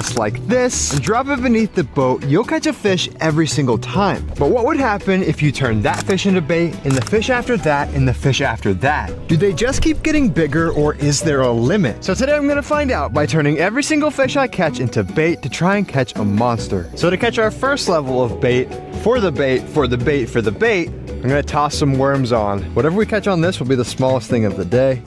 just like this and drop it beneath the boat, you'll catch a fish every single time. But what would happen if you turn that fish into bait and the fish after that and the fish after that? Do they just keep getting bigger or is there a limit? So today I'm gonna find out by turning every single fish I catch into bait to try and catch a monster. So to catch our first level of bait, for the bait, for the bait, for the bait, I'm gonna toss some worms on. Whatever we catch on this will be the smallest thing of the day.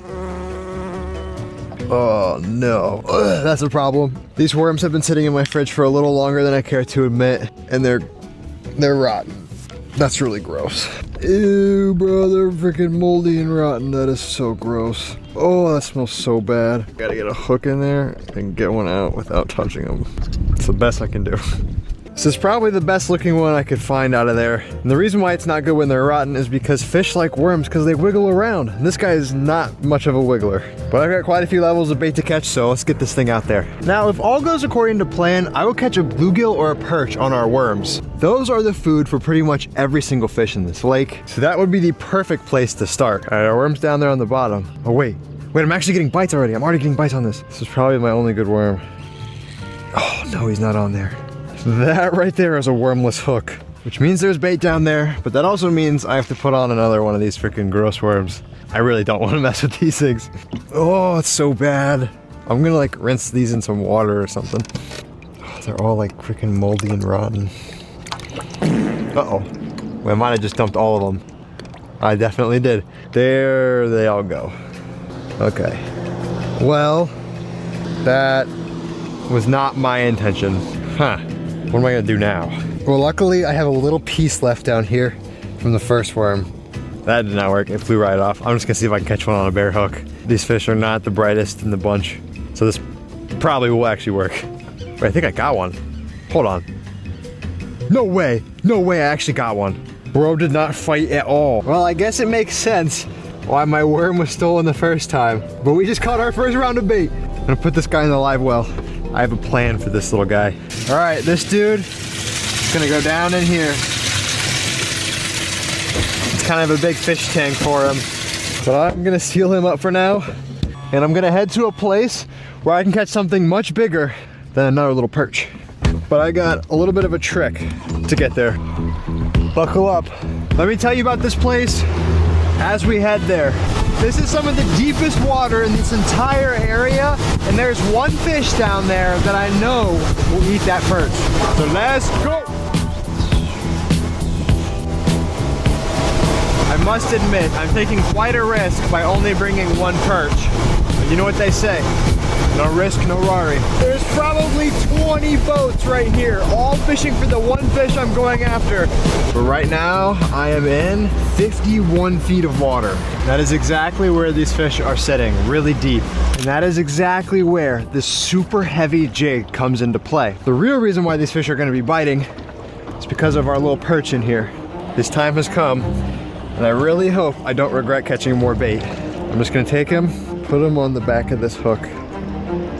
Oh no, ugh, that's a problem. These worms have been sitting in my fridge for a little longer than I care to admit, and they're rotten. That's really gross. Ew, bro, they're freaking moldy and rotten. That is so gross. Oh, that smells so bad. Gotta get a hook in there and get one out without touching them. It's the best I can do. This is probably the best looking one I could find out of there. And the reason why it's not good when they're rotten is because fish like worms because they wiggle around. And this guy is not much of a wiggler. But I've got quite a few levels of bait to catch, so let's get this thing out there. Now, if all goes according to plan, I will catch a bluegill or a perch on our worms. Those are the food for pretty much every single fish in this lake. So that would be the perfect place to start. All right, our worm's down there on the bottom. Oh, wait, I'm actually getting bites already. I'm already getting bites on this. This is probably my only good worm. Oh, no, he's not on there. That right there is a wormless hook, which means there's bait down there, but that also means I have to put on another one of these freaking gross worms. I really don't want to mess with these things. Oh, it's so bad. I'm gonna like rinse these in some water or something. Oh, they're all like freaking moldy and rotten. Uh-oh. Well, I might have just dumped all of them. I definitely did. There they all go. Okay. Well, that was not my intention. Huh. What am I gonna do now? Well, luckily I have a little piece left down here from the first worm. That did not work, it flew right off. I'm just gonna see if I can catch one on a bare hook. These fish are not the brightest in the bunch, so this probably will actually work. Wait, I think I got one. Hold on. No way, I actually got one. Bro did not fight at all. Well, I guess it makes sense why my worm was stolen the first time, but we just caught our first round of bait. I'm gonna put this guy in the live well. I have a plan for this little guy. All right, this dude is gonna go down in here. It's kind of a big fish tank for him. But I'm gonna seal him up for now. And I'm gonna head to a place where I can catch something much bigger than another little perch. But I got a little bit of a trick to get there. Buckle up. Let me tell you about this place as we head there. This is some of the deepest water in this entire area, and there's one fish down there that I know will eat that perch. So let's go. I must admit, I'm taking quite a risk by only bringing one perch. But you know what they say, no risk, no Rari. There's probably 20 boats right here, all fishing for the one fish I'm going after. But right now, I am in 51 feet of water. That is exactly where these fish are sitting, really deep. And that is exactly where this super heavy jig comes into play. The real reason why these fish are gonna be biting is because of our little perch in here. This time has come, and I really hope I don't regret catching more bait. I'm just gonna take him, put him on the back of this hook,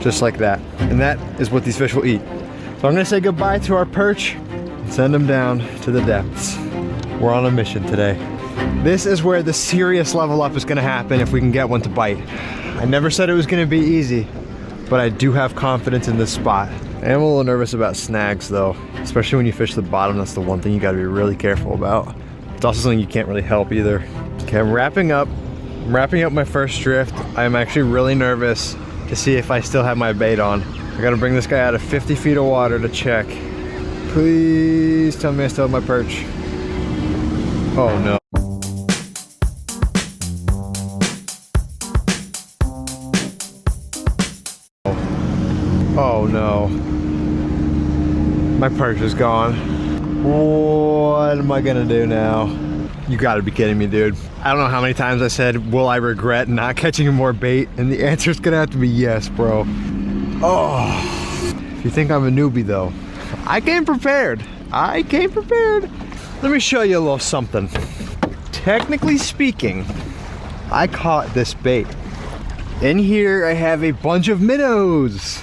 just like that. And that is what these fish will eat. So I'm gonna say goodbye to our perch and send him down to the depths. We're on a mission today. This is where the serious level up is gonna happen if we can get one to bite. I never said it was gonna be easy, but I do have confidence in this spot. I am a little nervous about snags though, especially when you fish the bottom. That's the one thing you gotta be really careful about. It's also something you can't really help either. Okay, I'm wrapping up my first drift. I'm actually really nervous to see if I still have my bait on. I gotta bring this guy out of 50 feet of water to check. Please tell me I still have my perch. Oh no. Oh no. My perch is gone. What am I gonna do now? You gotta be kidding me, dude. I don't know how many times I said, will I regret not catching more bait? And the answer is gonna have to be yes, bro. Oh, if you think I'm a newbie though, I came prepared. Let me show you a little something. Technically speaking, I caught this bait. In here, I have a bunch of minnows.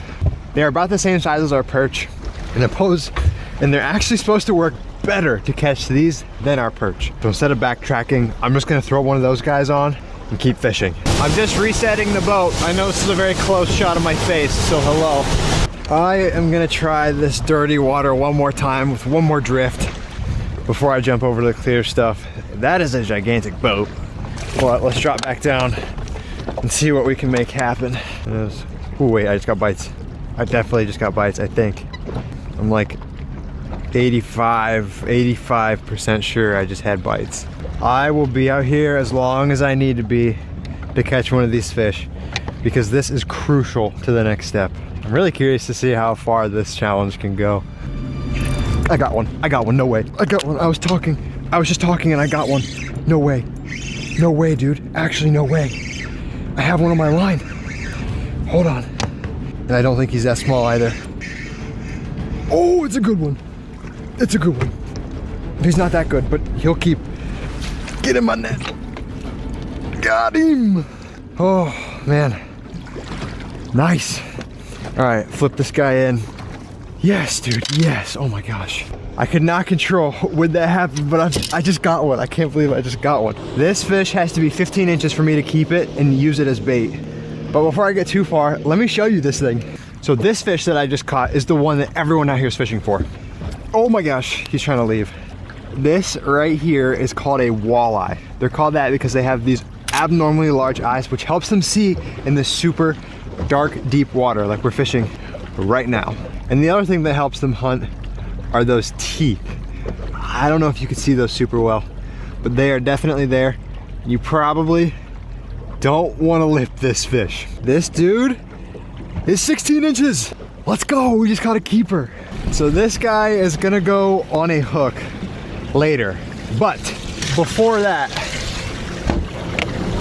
They're about the same size as our perch, and they're actually supposed to work better to catch these than our perch. So instead of backtracking, I'm just gonna throw one of those guys on and keep fishing. I'm just resetting the boat. I know this is a very close shot of my face, so hello. I am gonna try this dirty water one more time with one more drift before I jump over to the clear stuff. That is a gigantic boat. But let's drop back down and see what we can make happen. Oh wait, I just got bites. I definitely just got bites, I think. I'm like 85% sure I just had bites. I will be out here as long as I need to be to catch one of these fish, because this is crucial to the next step. I'm really curious to see how far this challenge can go. I got one, no way. I got one, I was just talking and I got one. No way, dude, actually no way. I have one on my line. Hold on. And I don't think he's that small either. Oh, it's a good one. It's a good one. He's not that good, but he'll keep. Get in my net. Got him. Oh, man. Nice. All right, flip this guy in. Yes, dude, yes. Oh my gosh. I could not control when that happened, but I just got one. I can't believe I just got one. This fish has to be 15 inches for me to keep it and use it as bait. But before I get too far, let me show you this thing. So this fish that I just caught is the one that everyone out here is fishing for. Oh my gosh, he's trying to leave. This right here is called a walleye. They're called that because they have these abnormally large eyes, which helps them see in this super dark, deep water like we're fishing right now. And the other thing that helps them hunt are those teeth. I don't know if you can see those super well, but they are definitely there. You probably don't want to lip this fish. This dude is 16 inches. Let's go, we just caught a keeper. So this guy is gonna go on a hook later, but before that,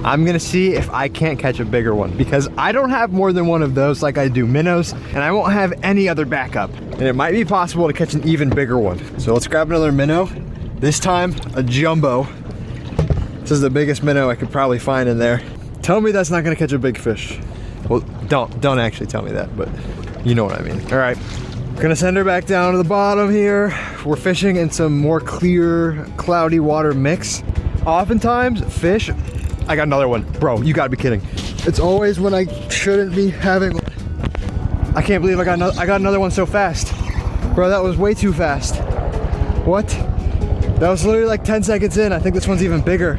I'm gonna see if I can't catch a bigger one, because I don't have more than one of those like I do minnows, and I won't have any other backup. And it might be possible to catch an even bigger one. So let's grab another minnow, this time a jumbo. This is the biggest minnow I could probably find in there. Tell me that's not gonna catch a big fish. Well, don't actually tell me that, but you know what I mean. All right, gonna send her back down to the bottom here. We're fishing in some more clear, cloudy water mix. Oftentimes, fish, I got another one. Bro, you gotta be kidding. It's always when I shouldn't be having. I can't believe I got another one so fast. Bro, that was way too fast. What? That was literally like 10 seconds in. I think this one's even bigger.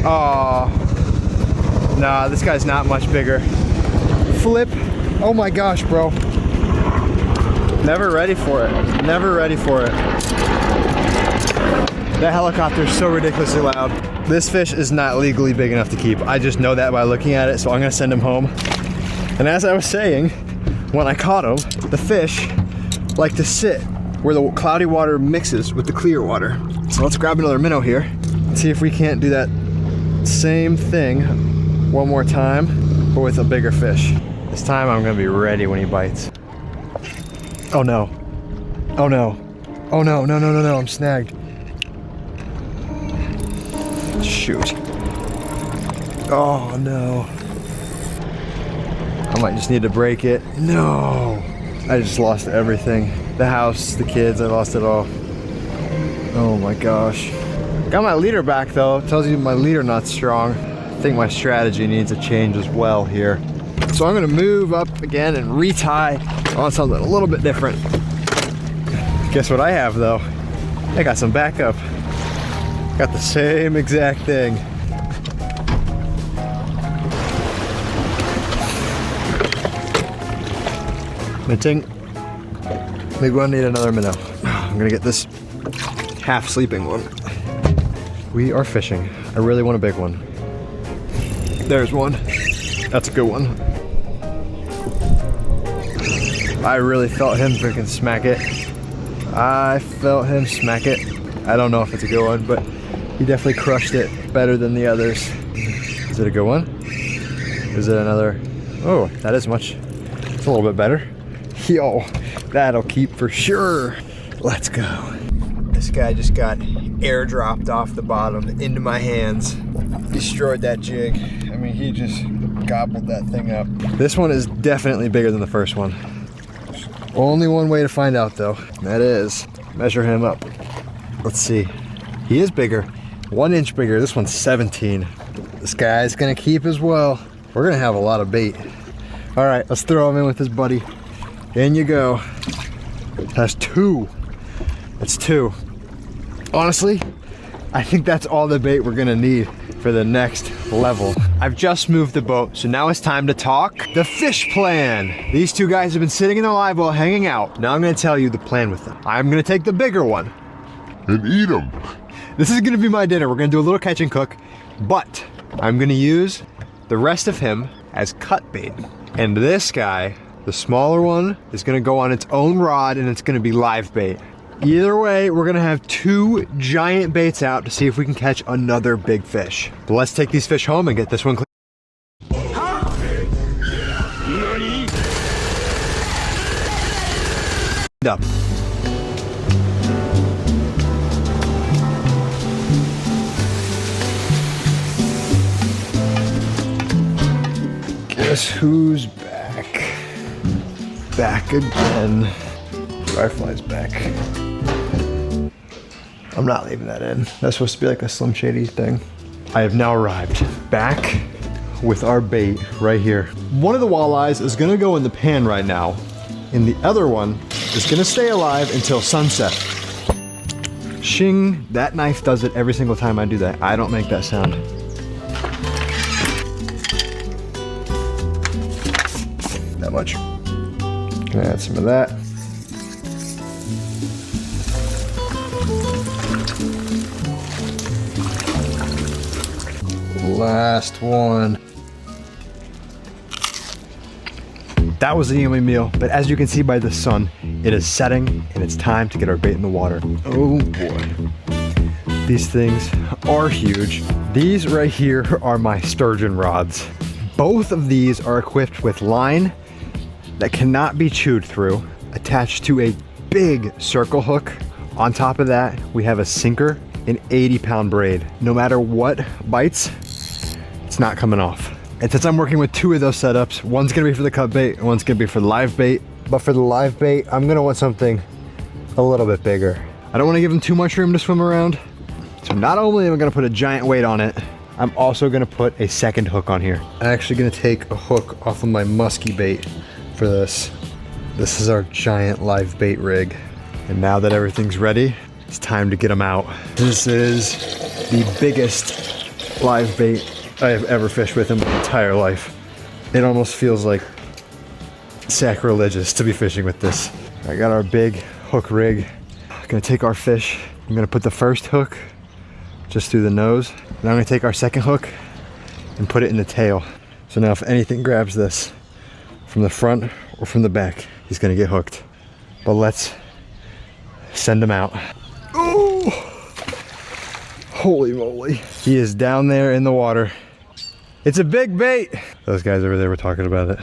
Oh, nah, this guy's not much bigger. Flip. Oh my gosh, bro. Never ready for it. Never ready for it. That helicopter is so ridiculously loud. This fish is not legally big enough to keep. I just know that by looking at it, so I'm gonna send him home. And as I was saying, when I caught him, the fish like to sit where the cloudy water mixes with the clear water. So let's grab another minnow here and see if we can't do that same thing one more time, but with a bigger fish. This time I'm gonna be ready when he bites. Oh no. Oh no. Oh no, no, I'm snagged. Shoot. Oh no. I might just need to break it. No. I just lost everything. The house, the kids, I lost it all. Oh my gosh. Got my leader back though. Tells you my leader not strong. I think my strategy needs a change as well here. So I'm gonna move up again and retie on something a little bit different. Guess what I have though? I got some backup. Got the same exact thing. I think maybe we'll need another minnow. I'm gonna get this half sleeping one. We are fishing. I really want a big one. There's one. That's a good one. I really felt him freaking smack it. I felt him smack it. I don't know if it's a good one, but he definitely crushed it better than the others. Is it a good one? Is it another? Oh, that is much. It's a little bit better. Yo, that'll keep for sure. Let's go. This guy just got airdropped off the bottom into my hands. Destroyed that jig. I mean, he just gobbled that thing up. This one is definitely bigger than the first one. Only one way to find out though. That is, measure him up. Let's see. He is bigger. 1 inch bigger. This one's 17. This guy's gonna keep as well. We're gonna have a lot of bait. All right, let's throw him in with his buddy. In you go. That's 2. That's 2. Honestly, I think that's all the bait we're gonna need for the next level. I've just moved the boat, so now it's time to talk the fish plan. These two guys have been sitting in the live well hanging out. Now I'm gonna tell you the plan with them. I'm gonna take the bigger one and eat them. This is gonna be my dinner. We're gonna do a little catch and cook, but I'm gonna use the rest of him as cut bait. And this guy, the smaller one, is gonna go on its own rod and it's gonna be live bait. Either way, we're gonna have 2 giant baits out to see if we can catch another big fish. But let's take these fish home and get this one clean. Up. Guess who's back? Back again. Firefly's back. I'm not leaving that in. That's supposed to be like a Slim Shady thing. I have now arrived back with our bait right here. One of the walleyes is gonna go in the pan right now, and the other one is gonna stay alive until sunset. Shing, that knife does it every single time I do that. I don't make that sound. That much. Gonna add some of that. Last one. That was the only meal, but as you can see by the sun, it is setting and it's time to get our bait in the water. Oh boy. These things are huge. These right here are my sturgeon rods. Both of these are equipped with line that cannot be chewed through, attached to a big circle hook. On top of that, we have a sinker, an 80-pound braid. No matter what bites, it's not coming off. And since I'm working with 2 of those setups, one's gonna be for the cut bait and one's gonna be for the live bait. But for the live bait, I'm gonna want something a little bit bigger. I don't wanna give them too much room to swim around. So not only am I gonna put a giant weight on it, I'm also gonna put a second hook on here. I'm actually gonna take a hook off of my musky bait for this. This is our giant live bait rig. And now that everything's ready, it's time to get them out. This is the biggest live bait I have ever fished with in my entire life. It almost feels like sacrilegious to be fishing with this. I got our big hook rig. I'm gonna take our fish. I'm gonna put the first hook just through the nose. Then I'm gonna take our second hook and put it in the tail. So now if anything grabs this from the front or from the back, he's gonna get hooked. But let's send him out. Oh, holy moly. He is down there in the water. It's a big bait. Those guys over there were talking about it.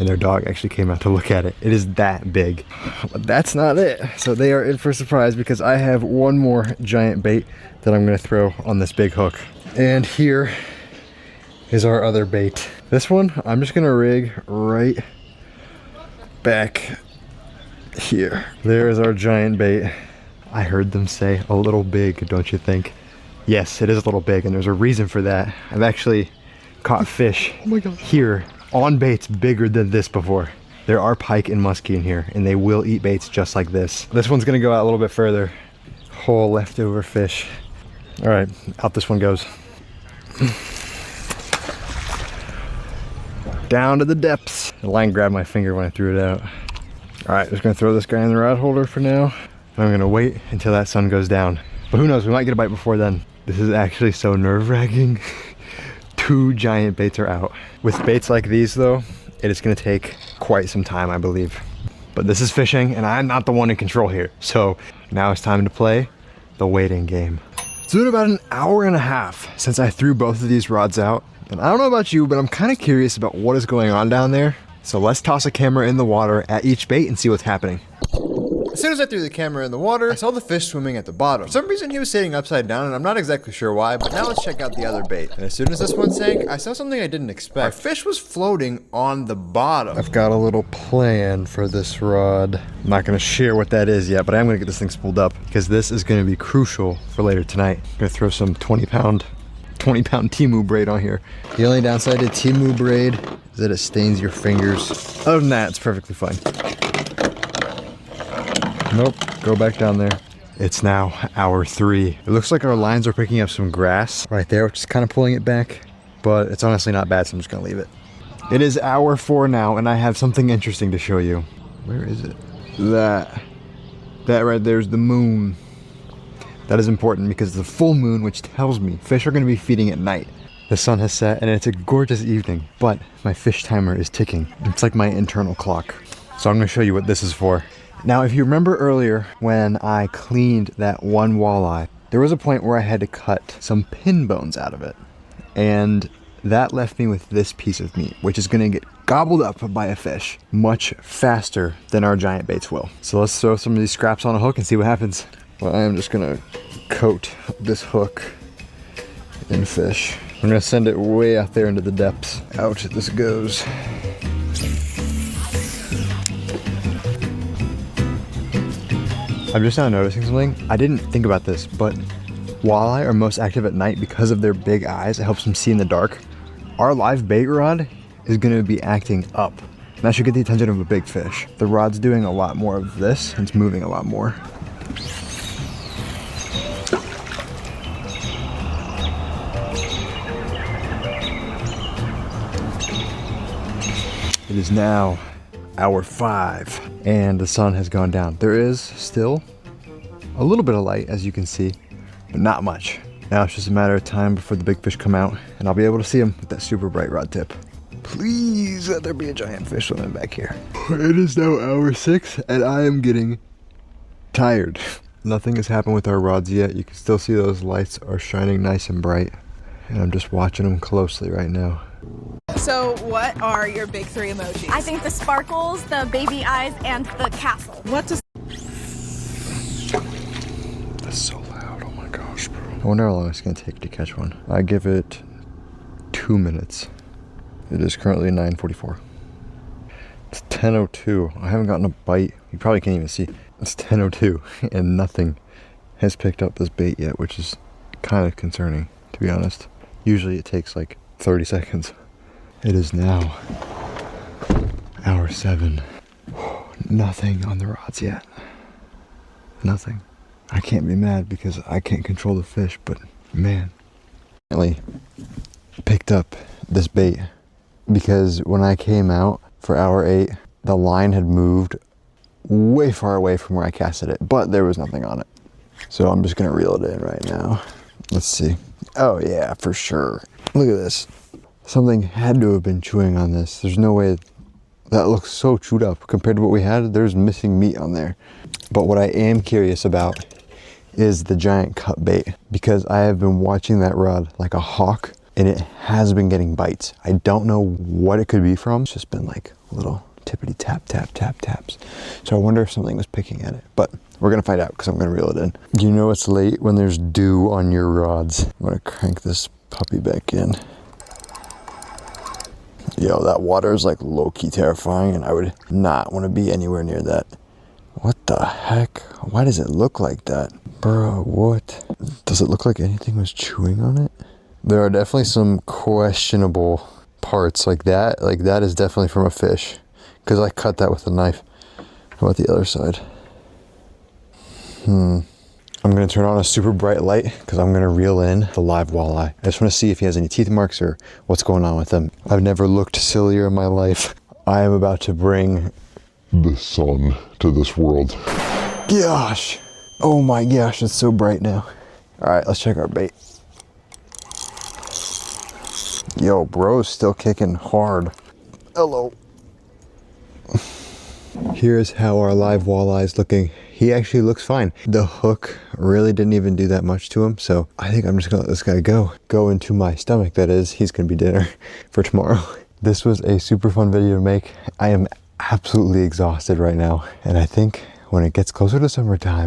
And their dog actually came out to look at it. It is that big. But that's not it. So they are in for a surprise because I have one more giant bait that I'm gonna throw on this big hook. And here is our other bait. This one, I'm just gonna rig right back here. There is our giant bait. I heard them say a little big, don't you think? Yes, it is a little big, and there's a reason for that. I've actually caught fish here on baits bigger than this before. There are pike and muskie in here, and they will eat baits just like this. This one's gonna go out a little bit further. Whole leftover fish. All right, out this one goes. Down to the depths. The line grabbed my finger when I threw it out. All right, just gonna throw this guy in the rod holder for now. And I'm gonna wait until that sun goes down. But who knows, we might get a bite before then. This is actually so nerve-wracking. 2 giant baits are out. With baits like these though, it is gonna take quite some time, I believe. But this is fishing and I'm not the one in control here. So now it's time to play the waiting game. It's been about an hour and a half since I threw both of these rods out. And I don't know about you, but I'm kind of curious about what is going on down there. So let's toss a camera in the water at each bait and see what's happening. As soon as I threw the camera in the water, I saw the fish swimming at the bottom. For some reason he was sitting upside down and I'm not exactly sure why, but now let's check out the other bait. And as soon as this one sank, I saw something I didn't expect. Our fish was floating on the bottom. I've got a little plan for this rod. I'm not gonna share what that is yet, but I am gonna get this thing spooled up because this is gonna be crucial for later tonight. I'm gonna throw some 20-pound Temu braid on here. The only downside to Temu braid is that it stains your fingers. Other than that, it's perfectly fine. Nope, go back down there. It's now hour 3. It looks like our lines are picking up some grass right there, which is kind of pulling it back, but it's honestly not bad, so I'm just gonna leave it. It is hour 4 now, and I have something interesting to show you. Where is it? That right there's the moon. That is important because it's the full moon, which tells me fish are gonna be feeding at night. The sun has set and it's a gorgeous evening, but my fish timer is ticking. It's like my internal clock. So I'm gonna show you what this is for. Now, if you remember earlier when I cleaned that one walleye, there was a point where I had to cut some pin bones out of it. And that left me with this piece of meat, which is gonna get gobbled up by a fish much faster than our giant baits will. So let's throw some of these scraps on a hook and see what happens. Well, I am just gonna coat this hook in fish. I'm gonna send it way out there into the depths. Out this goes. I'm just now noticing something. I didn't think about this, but walleye are most active at night because of their big eyes. It helps them see in the dark. Our live bait rod is gonna be acting up. And that should get the attention of a big fish. The rod's doing a lot more of this, and it's moving a lot more. It is now hour 5 and the sun has gone down. There is still a little bit of light, as you can see, but not much. Now it's just a matter of time before the big fish come out and I'll be able to see them with that super bright rod tip. Please let there be a giant fish swimming back here. It is now hour 6 and I am getting tired. Nothing has happened with our rods yet. You can still see those lights are shining nice and bright, and I'm just watching them closely right now. So what are your big 3 emojis? I think the sparkles, the baby eyes, and the castle. What does... That's so loud, oh my gosh, bro. I wonder how long it's gonna take to catch one. I give it 2 minutes. It is currently 9:44. It's 10:02. I haven't gotten a bite. You probably can't even see. It's 10:02 and nothing has picked up this bait yet, which is kind of concerning, to be honest. Usually it takes like 30 seconds. It is now hour 7. Nothing on the rods yet. Nothing. I can't be mad because I can't control the fish, but man. I picked up this bait because when I came out for hour 8, the line had moved way far away from where I casted it, but there was nothing on it. So I'm just gonna reel it in right now. Let's see. Oh yeah, for sure. Look at this. Something had to have been chewing on this. There's no way. That looks so chewed up compared to what we had. There's missing meat on there. But what I am curious about is the giant cut bait, because I have been watching that rod like a hawk and it has been getting bites. I don't know what it could be from. It's just been like little tippity tap, tap, tap, taps. So I wonder if something was picking at it, but we're gonna find out because I'm gonna reel it in. You know it's late when there's dew on your rods. I'm gonna crank this puppy back in. Yo, that water is like low-key terrifying and I would not want to be anywhere near that. What the heck? Why does it look like that? Bro, what? Does it look like anything was chewing on it? There are definitely some questionable parts like that. Like that is definitely from a fish because I cut that with a knife. How about the other side? I'm gonna turn on a super bright light because I'm gonna reel in the live walleye. I just wanna see if he has any teeth marks or what's going on with him. I've never looked sillier in my life. I am about to bring the sun to this world. Gosh, oh my gosh, it's so bright now. All right, let's check our bait. Yo, bro's still kicking hard. Hello. Here's how our live walleye is looking. He actually looks fine. The hook really didn't even do that much to him, so I think I'm just gonna let this guy go into my stomach. That is, he's gonna be dinner for tomorrow. This was a super fun video to make. I am absolutely exhausted right now, and I think when it gets closer to summertime,